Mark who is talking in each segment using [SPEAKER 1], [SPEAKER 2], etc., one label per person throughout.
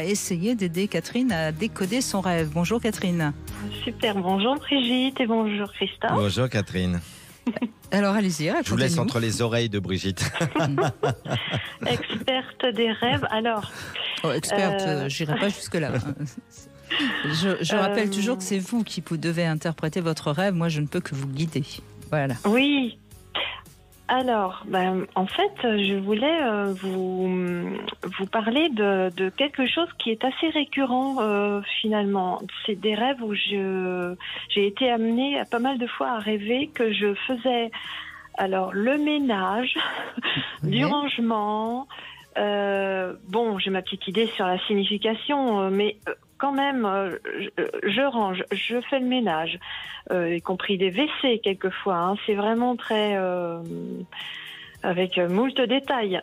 [SPEAKER 1] Essayer d'aider Catherine à décoder son rêve. Bonjour Catherine.
[SPEAKER 2] Super, bonjour Brigitte et bonjour Christophe.
[SPEAKER 3] Bonjour Catherine.
[SPEAKER 1] Alors allez-y,
[SPEAKER 3] Je vous laisse entre les oreilles de Brigitte.
[SPEAKER 2] Experte des rêves, alors...
[SPEAKER 1] Oh, experte, j'irai pas jusque-là. Je rappelle toujours que c'est vous qui devez interpréter votre rêve. Moi, je ne peux que vous guider. Voilà.
[SPEAKER 2] Oui. Alors, en fait, je voulais vous parler de quelque chose qui est assez récurrent finalement. C'est des rêves où j'ai été amenée pas mal de fois à rêver que je faisais le ménage, du rangement. Bon, j'ai ma petite idée sur la signification, mais quand même, je range, je fais le ménage, y compris des WC quelquefois. Hein, c'est vraiment très avec moult détails.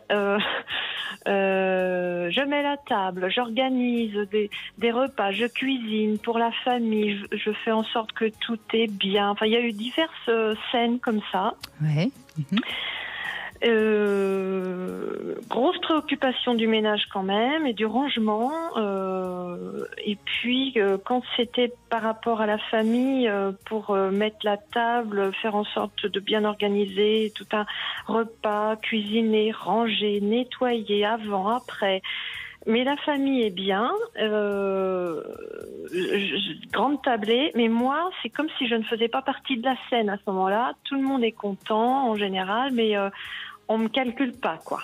[SPEAKER 2] Je mets la table, j'organise des repas, je cuisine pour la famille, je fais en sorte que tout est bien. Enfin, il y a eu diverses scènes comme ça.
[SPEAKER 1] Ouais.
[SPEAKER 2] Grosse préoccupation du ménage quand même et du rangement. Et puis quand c'était par rapport à la famille, pour mettre la table, faire en sorte de bien organiser tout un repas, cuisiner, ranger, nettoyer avant, après. Mais la famille est bien, grande tablée, mais moi, c'est comme si je ne faisais pas partie de la scène à ce moment-là. Tout le monde est content en général, mais on me calcule pas, quoi.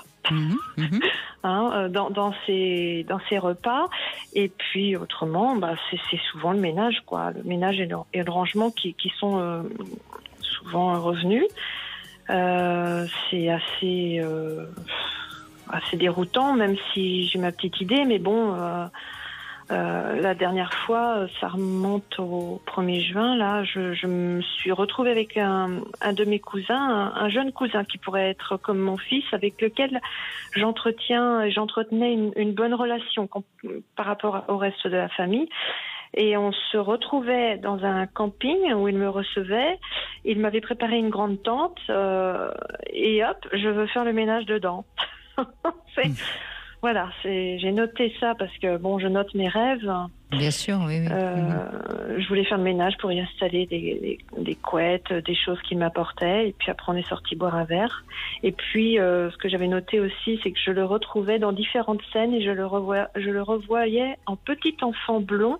[SPEAKER 2] Hein, dans ces repas. Et puis autrement, c'est souvent le ménage, quoi. Le ménage et le rangement qui sont souvent revenus. C'est assez déroutant, même si j'ai ma petite idée, mais bon, la dernière fois, ça remonte au 1er juin, là, je me suis retrouvée avec un de mes cousins, un jeune cousin qui pourrait être comme mon fils, avec lequel j'entretenais une bonne relation par rapport au reste de la famille. Et on se retrouvait dans un camping où il me recevait. Il m'avait préparé une grande tente, et hop, je veux faire le ménage dedans. Voilà, j'ai noté ça parce que bon, je note mes rêves.
[SPEAKER 1] Bien sûr, oui.
[SPEAKER 2] Je voulais faire le ménage pour y installer des couettes, des choses qu'il m'apportait. Et puis après, on est sorti boire un verre. Et puis, ce que j'avais noté aussi, c'est que je le retrouvais dans différentes scènes et je le revoyais en petit enfant blond.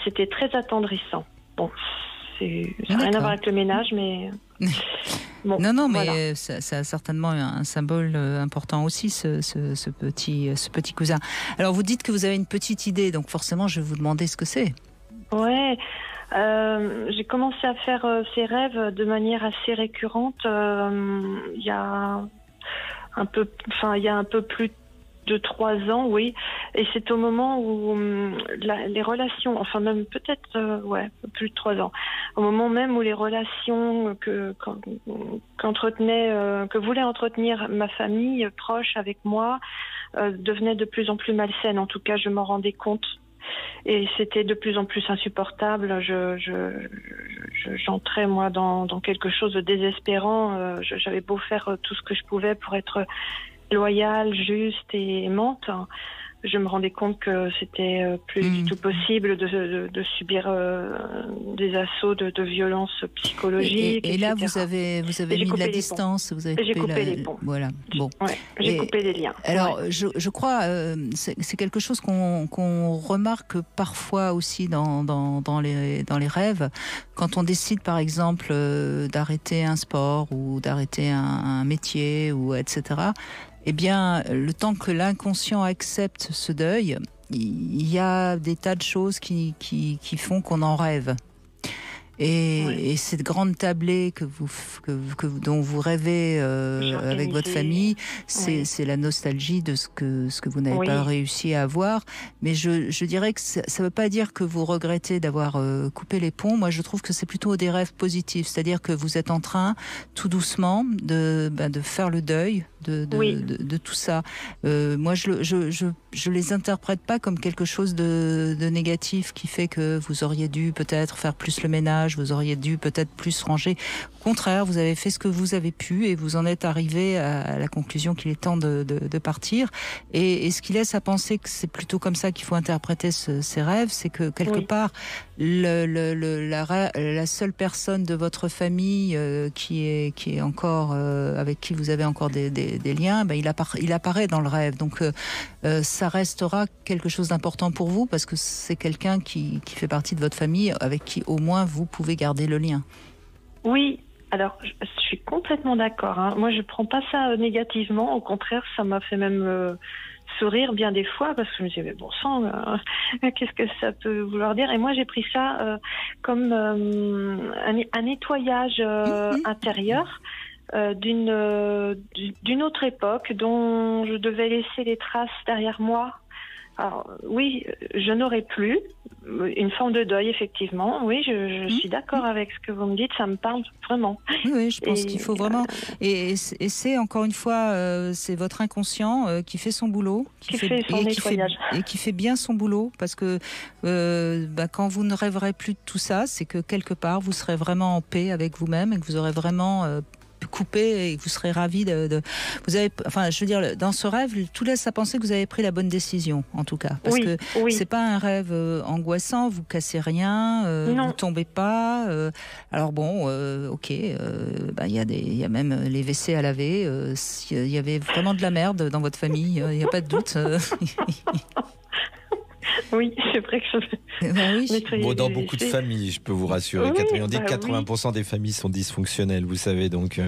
[SPEAKER 2] C'était très attendrissant. Bon, ça n'a rien à voir avec le ménage, mais... Bon,
[SPEAKER 1] non,
[SPEAKER 2] voilà.
[SPEAKER 1] mais ça a certainement un symbole important aussi, ce petit cousin. Alors, vous dites que vous avez une petite idée, donc forcément, je vais vous demander ce que c'est. Ouais,
[SPEAKER 2] j'ai commencé à faire ces rêves de manière assez récurrente il y a un peu plus de 3 ans, oui. Et c'est au moment où les relations, enfin même peut-être, plus de 3 ans, au moment même où les relations que voulait entretenir ma famille proche avec moi devenaient de plus en plus malsaines. En tout cas, je m'en rendais compte. Et c'était de plus en plus insupportable. J'entrais, moi, dans quelque chose de désespérant. J'avais beau faire tout ce que je pouvais pour être loyale, juste et aimante. Je me rendais compte que c'était plus du tout possible de subir des assauts de violence psychologique.
[SPEAKER 1] Et là, vous avez mis de la distance.
[SPEAKER 2] J'ai coupé les ponts.
[SPEAKER 1] Voilà. Bon.
[SPEAKER 2] Ouais, j'ai coupé les liens.
[SPEAKER 1] Alors, je crois, c'est quelque chose qu'on remarque parfois aussi dans les rêves. Quand on décide, par exemple, d'arrêter un sport ou d'arrêter un métier, ou etc., eh bien, le temps que l'inconscient accepte ce deuil, il y a des tas de choses qui font qu'on en rêve. Et cette grande tablée dont vous rêvez avec votre famille, c'est la nostalgie de ce que vous n'avez pas réussi à avoir. Mais je dirais que ça ne veut pas dire que vous regrettez d'avoir coupé les ponts. Moi, je trouve que c'est plutôt des rêves positifs. C'est-à-dire que vous êtes en train, tout doucement, de faire le deuil de tout ça. Moi, je les interprète pas comme quelque chose de négatif qui fait que vous auriez dû peut-être faire plus le ménage, ménage, vous auriez dû peut-être plus ranger. Au contraire, vous avez fait ce que vous avez pu et vous en êtes arrivé à la conclusion qu'il est temps de partir. Et ce qui laisse à penser que c'est plutôt comme ça qu'il faut interpréter ces rêves, c'est que quelque part, la seule personne de votre famille qui est encore avec qui vous avez encore des liens, il apparaît dans le rêve. Donc ça restera quelque chose d'important pour vous parce que c'est quelqu'un qui fait partie de votre famille avec qui au moins vous pouvez garder le lien.
[SPEAKER 2] Oui. Alors, je suis complètement d'accord. Moi, je prends pas ça négativement. Au contraire, ça m'a fait même sourire bien des fois parce que je me disais, mais bon sang, qu'est-ce que ça peut vouloir dire? Et moi, j'ai pris ça comme un nettoyage intérieur d'une autre époque dont je devais laisser les traces derrière moi. Alors, oui, je n'aurais plus une forme de deuil, effectivement. Oui, je suis d'accord avec ce que vous me dites, ça me parle vraiment.
[SPEAKER 1] Oui, je pense qu'il faut vraiment... Et c'est, encore une fois, c'est votre inconscient qui fait son boulot.
[SPEAKER 2] Qui fait son nettoyage.
[SPEAKER 1] Et qui fait bien son boulot, parce que quand vous ne rêverez plus de tout ça, c'est que quelque part, vous serez vraiment en paix avec vous-même et que vous aurez vraiment... coupé et vous serez ravi vous avez, enfin, je veux dire, dans ce rêve, tout laisse à penser que vous avez pris la bonne décision, en tout cas, parce que c'est pas un rêve angoissant, vous cassez rien, vous tombez pas. Alors bon, ok, il y a même les WC à laver. S'il y avait vraiment de la merde dans votre famille, il n'y a pas de doute.
[SPEAKER 2] Oui, c'est vrai que je...
[SPEAKER 3] dans beaucoup de familles, je peux vous rassurer, Catherine. On dit que 80% des familles sont dysfonctionnelles, vous savez, donc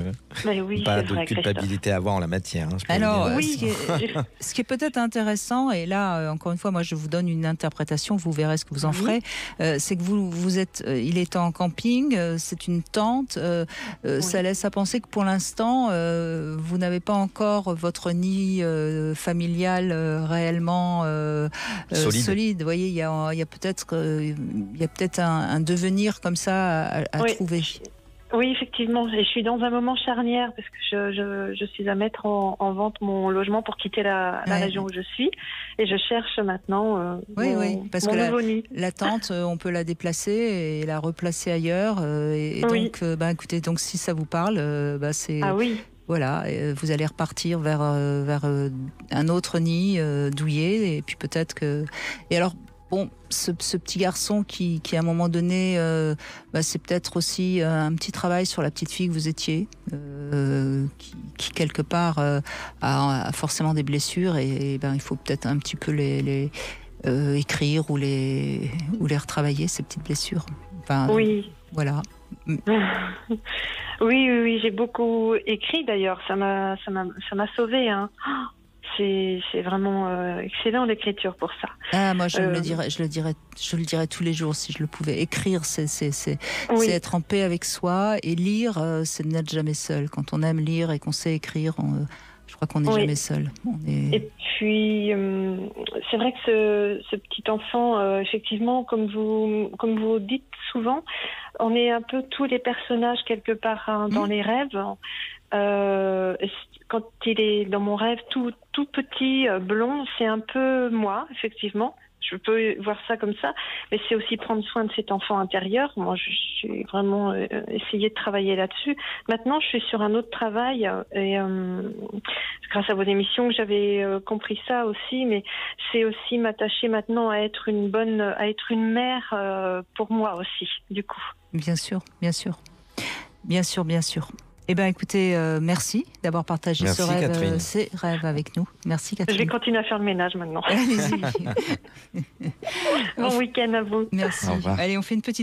[SPEAKER 3] pas de culpabilité à avoir en la matière.
[SPEAKER 1] Alors, ce qui est peut-être intéressant, et là, encore une fois, moi je vous donne une interprétation, vous verrez ce que vous en ferez, c'est que vous êtes, il est en camping, c'est une tente, ça laisse à penser que pour l'instant, vous n'avez pas encore votre nid familial réellement solide. Vous voyez, il y a peut-être un devenir comme ça à trouver.
[SPEAKER 2] Oui, effectivement. Et je suis dans un moment charnière parce que je suis à mettre en vente mon logement pour quitter la région où je suis. Et je cherche maintenant
[SPEAKER 1] parce
[SPEAKER 2] mon
[SPEAKER 1] que
[SPEAKER 2] nouveau nid.
[SPEAKER 1] La tente, on peut la déplacer et la replacer ailleurs. Donc, écoutez, donc si ça vous parle, c'est...
[SPEAKER 2] Ah oui.
[SPEAKER 1] Voilà, vous allez repartir vers un autre nid douillet, et puis peut-être que... Et alors, bon, ce petit garçon qui à un moment donné, c'est peut-être aussi un petit travail sur la petite fille que vous étiez, qui quelque part a forcément des blessures, et il faut peut-être un petit peu les écrire ou les retravailler, ces petites blessures. Enfin, voilà.
[SPEAKER 2] Oui, j'ai beaucoup écrit d'ailleurs. Ça m'a sauvée. C'est vraiment excellent l'écriture pour ça.
[SPEAKER 1] Ah, moi je le dirais tous les jours si je le pouvais. Écrire, c'est être en paix avec soi, et lire, c'est n'être jamais seul. Quand on aime lire et qu'on sait écrire, je crois qu'on n'est jamais seul. Et
[SPEAKER 2] puis, c'est vrai que ce petit enfant, effectivement, comme vous dites souvent, on est un peu tous les personnages quelque part dans les rêves. Quand il est dans mon rêve tout petit, blond, c'est un peu moi, effectivement. Je peux voir ça comme ça, mais c'est aussi prendre soin de cet enfant intérieur. Moi, je suis vraiment essayé de travailler là-dessus. Maintenant, je suis sur un autre travail, et grâce à vos émissions, j'avais compris ça aussi. Mais c'est aussi m'attacher maintenant à être une mère pour moi aussi, du coup.
[SPEAKER 1] Bien sûr. Eh bien, écoutez, merci d'avoir partagé ces rêves avec nous. Merci, Catherine.
[SPEAKER 2] Je vais continuer à faire le ménage maintenant.
[SPEAKER 1] Allez-y.
[SPEAKER 2] Bon week-end à vous.
[SPEAKER 1] Merci. Allez, on fait une petite